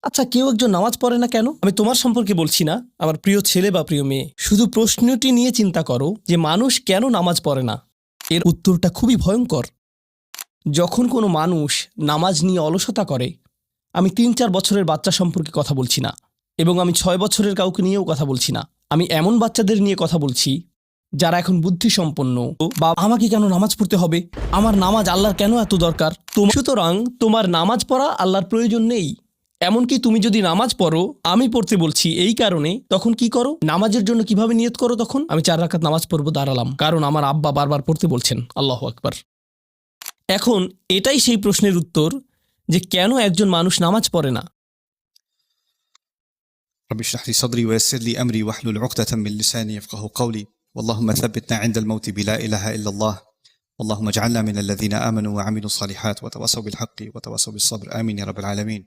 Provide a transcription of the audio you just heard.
আচ্ছা, কেউ একজন নামাজ পড়ে না কেন? আমি তোমার সম্পর্কে বলছি না, আমার প্রিয় ছেলে বা প্রিয় মেয়ে। শুধু প্রশ্নটি নিয়ে চিন্তা করো যে মানুষ কেন নামাজ পড়ে না। এর উত্তরটা খুবই ভয়ঙ্কর। যখন কোনো মানুষ নামাজ নিয়ে অলসতা করে, আমি ৩-৪ বছরের বাচ্চা সম্পর্কে কথা বলছি না, এবং আমি ৬ বছরের কাউকে নিয়েও কথা বলছি না। আমি এমন বাচ্চাদের নিয়ে কথা বলছি যারা এখন বুদ্ধিসম্পন্ন, বা আমাকে কেন নামাজ পড়তে হবে, আমার নামাজ আল্লাহর কেন এত দরকার। সুতরাং তোমার নামাজ পড়া আল্লাহর প্রয়োজন নেই। এমনকি তুমি যদি নামাজ পড়ো, আমি পড়তে বলছি এই কারণে, তখন কি করো? নামাজের জন্য কিভাবে নিয়ত করো? তখন আমি 4 রাকাত নামাজ পড়বো, দাঁড়ালাম, কারণ আমার আব্বা বারবার পড়তে বলছেন। আল্লাহু আকবার। এখন এটাই সেই প্রশ্নের উত্তর যে কেন একজন মানুষ নামাজ পড়ে না। رب اشرح لي صدري ويسر لي أمري واحلل عقدة من لساني يفقه قولي اللهم ثبتنا عند الموت بلا إله إلا الله اللهم اجعلنا من الذين آمنوا وعملوا الصالحات وتواصوا بالحق وتواصوا بالصبر آمين يا رب العالمين